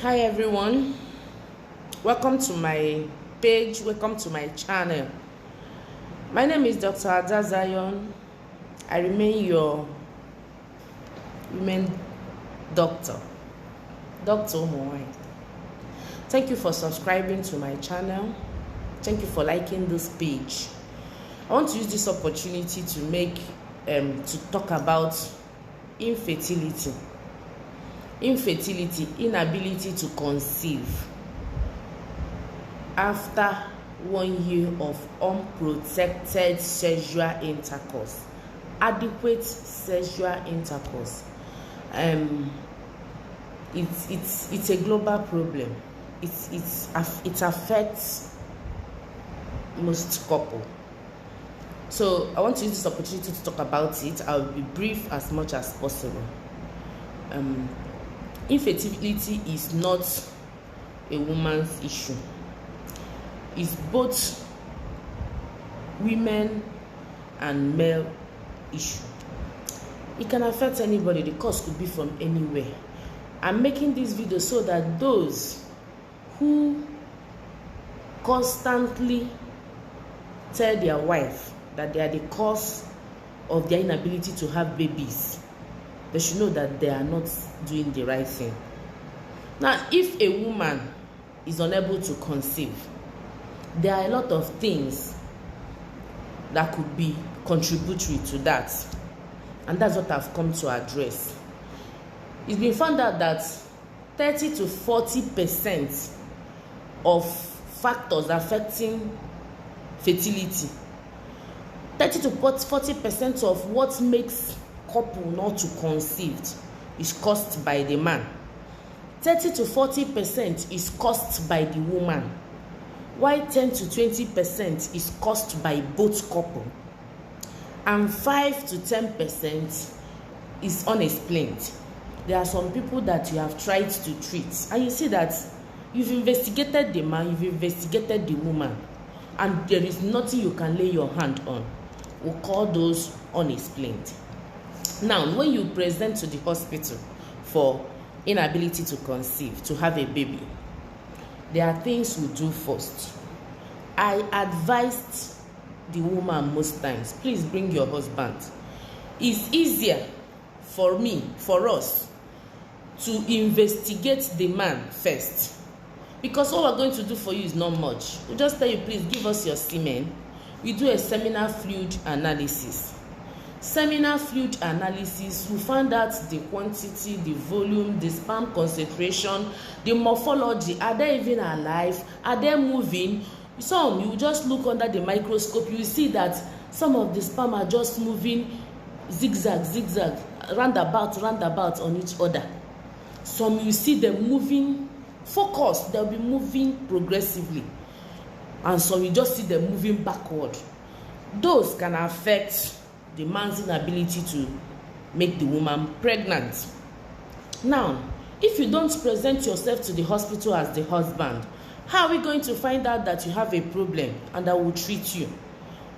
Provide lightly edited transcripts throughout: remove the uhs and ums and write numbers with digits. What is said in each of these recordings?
Hi everyone, welcome to my page, welcome to my channel. My name is Dr. Ada Zion. I remain your women doctor, Dr. Moai. Thank you for subscribing to my channel. Thank you for liking this page. I want to use this opportunity to talk about infertility. Infertility, inability to conceive after 1 year of unprotected sexual intercourse, adequate sexual intercourse. It's a global problem. It affects most couples. So I want to use this opportunity to talk about it. I'll be brief as much as possible. Infertility is not a woman's issue. It's both women and male issue. It can affect anybody. The cause could be from anywhere. I'm making this video so that those who constantly tell their wife that they are the cause of their inability to have babies, they should know that they are not doing the right thing. Now, if a woman is unable to conceive, there are a lot of things that could be contributory to that, and that's what I've come to address. It's been found out that 30 to 40% of factors affecting fertility, 30 to 40% of what makes couple not to conceive is caused by the man. 30 to 40% is caused by the woman, while 10 to 20% is caused by both couple, and 5 to 10% is unexplained. There are some people that you have tried to treat, and you see that you've investigated the man, you've investigated the woman, and there is nothing you can lay your hand on. We'll call those unexplained. Now, when you present to the hospital for inability to conceive, to have a baby, there are things we do first. I advised the woman most times, please bring your husband. It's easier for us to investigate the man first, because all we're going to do for you is not much. We'll just tell you, please give us your semen. We do a seminal fluid analysis. Seminal fluid analysis, we found out the quantity, the volume, the sperm concentration, the morphology. Are they even alive? Are they moving? Some, you just look under the microscope, you see that some of the sperm are just moving zigzag, roundabout on each other. Some, you see them moving focused, they'll be moving progressively. And some, you just see them moving backward. Those can affect the man's inability to make the woman pregnant. Now, if you don't present yourself to the hospital as the husband, how are we going to find out that you have a problem and that will treat you?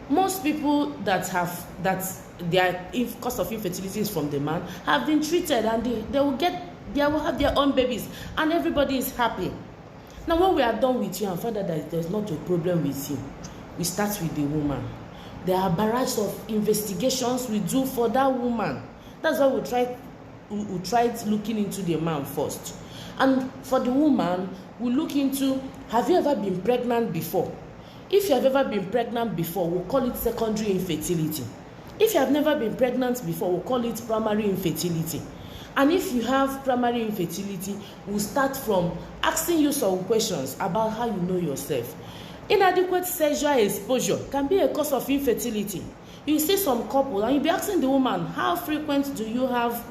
Most people that their cause of infertility is from the man have been treated, and they will have their own babies, and everybody is happy. Now, when we are done with you and find out that there's not a problem with you, we start with the woman. There are barrages of investigations we do for that woman. That's why we tried looking into the man first. And for the woman, we look into, have you ever been pregnant before? If you have ever been pregnant before, we'll call it secondary infertility. If you have never been pregnant before, we'll call it primary infertility. And if you have primary infertility, we'll start from asking you some questions about how you know yourself. Inadequate sexual exposure can be a cause of infertility. You see some couple, and you'll be asking the woman, how frequent do you have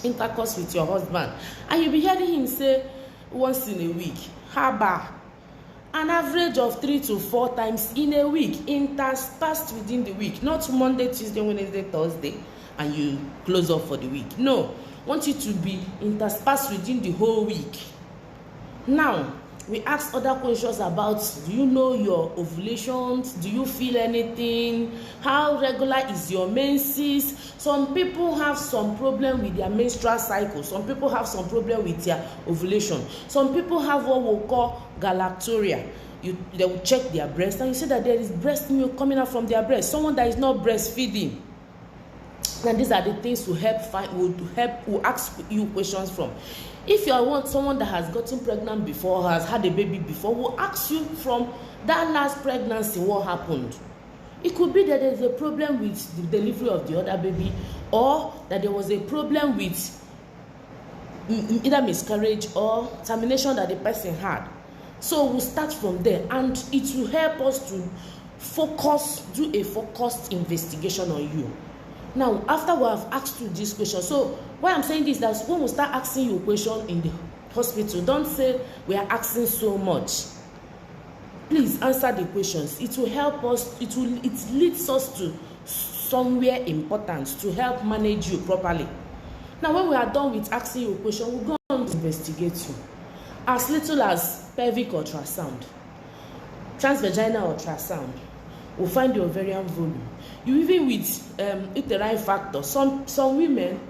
intercourse with your husband? And you'll be hearing him say, once in a week. Haba. An average of 3 to 4 times in a week, interspersed within the week. Not Monday, Tuesday, Wednesday, Thursday, and you close up for the week. No. I want you to be interspersed within the whole week. Now, We ask other questions about, do you know your ovulations? Do you feel anything? How regular is your menses? Some people have some problem with their menstrual cycle. Some people have some problem with their ovulation. Some people have what we call galactorrhea. They will check their breast and you see that there is breast milk coming out from their breast. Someone that is not breastfeeding. And these are the things to help will ask you questions from. If you want someone that has gotten pregnant before, has had a baby before, will ask you from that last pregnancy what happened. It could be that there's a problem with the delivery of the other baby, or that there was a problem with either miscarriage or termination that the person had. So we'll start from there, and it will help us to do a focused investigation on you. Now, after we have asked you this question, so why I'm saying this, that when we start asking you a question in the hospital, don't say we are asking so much. Please answer the questions. It will help us, it leads us to somewhere important to help manage you properly. Now, when we are done with asking you a question, we'll go on to investigate you. As little as pelvic ultrasound, transvaginal ultrasound, we'll find the ovarian volume. You even with uterine factor. Some women,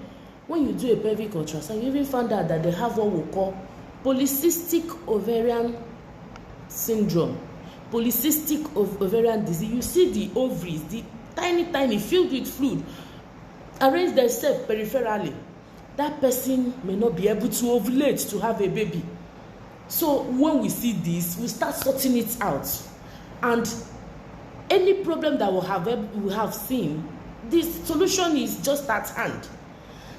when you do a pelvic ultrasound, you even find out that they have what we call polycystic ovarian syndrome, polycystic ovarian disease. You see the ovaries, the tiny, filled with fluid, arrange themselves peripherally. That person may not be able to ovulate to have a baby. So when we see this, we start sorting it out, and any problem that we have seen, this solution is just at hand.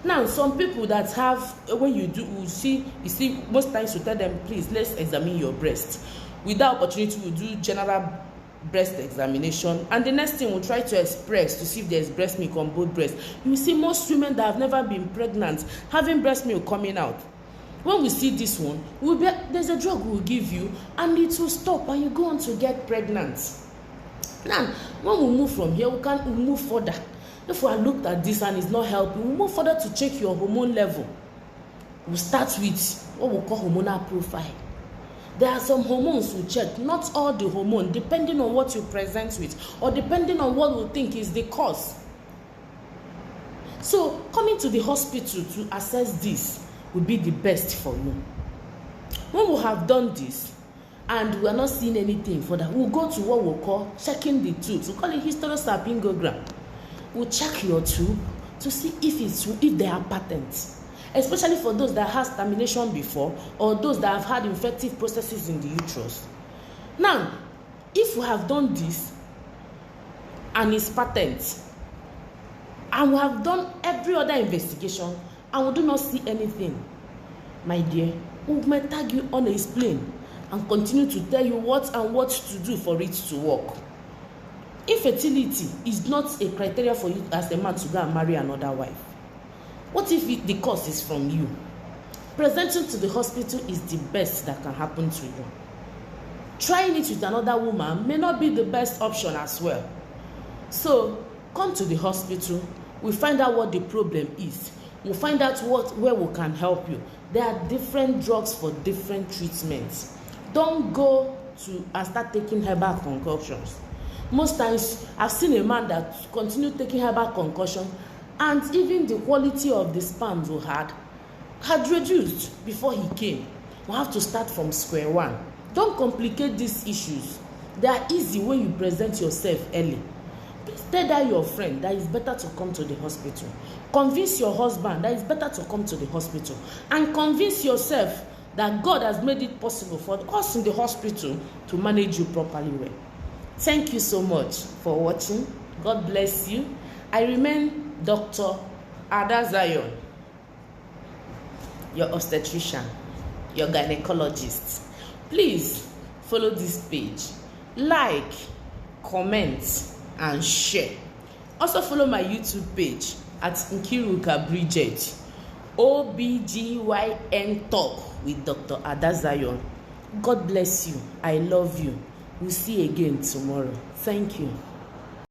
Now, some people that have, when you see most times you tell them, please, let's examine your breast. With that opportunity, we'll do general breast examination, and the next thing we'll try to express to see if there's breast milk on both breasts. You see most women that have never been pregnant having breast milk coming out. When we see this one, there's a drug we'll give you, and it will stop, and you go on to get pregnant. Now, when we move from here, we move further. If we have looked at this and it's not helping, we'll move further to check your hormone level. We'll start with what we call hormonal profile. There are some hormones we check, not all the hormone, depending on what you present with, or depending on what we think is the cause. So, coming to the hospital to assess this would be the best for you. When we have done this, and we are not seeing anything for that, we'll go to what we'll call checking the tubes. We call it hysterosalpingogram. We'll check your tube to see if they are patent, especially for those that has termination before, or those that have had infective processes in the uterus. Now, if we have done this and it's patent, and we have done every other investigation and we do not see anything, my dear, we might tag you on a plane and continue to tell you what to do for it to work. Infertility is not a criteria for you as a man to go and marry another wife. What if the cause is from you? Presenting to the hospital is the best that can happen to you. Trying it with another woman may not be the best option as well. So come to the hospital, we find out what the problem is. We'll find out where we can help you. There are different drugs for different treatments. Don't go and start taking herbal concoctions. Most times, I've seen a man that continued taking herbal concoction, and even the quality of the sperms we had reduced before he came. We have to start from square one. Don't complicate these issues. They are easy when you present yourself early. Please tell that your friend that it's better to come to the hospital. Convince your husband that it's better to come to the hospital. And convince yourself that God has made it possible for us in the hospital to manage you properly well. Thank you so much for watching. God bless you. I remain Dr. Ada Zion, your obstetrician, your gynecologist. Please follow this page, like, comment, and share. Also follow my YouTube page at Nkiruka Bridget, OBGYN Talk with Dr. Ada Zion. God bless you. I love you. We'll see you again tomorrow. Thank you.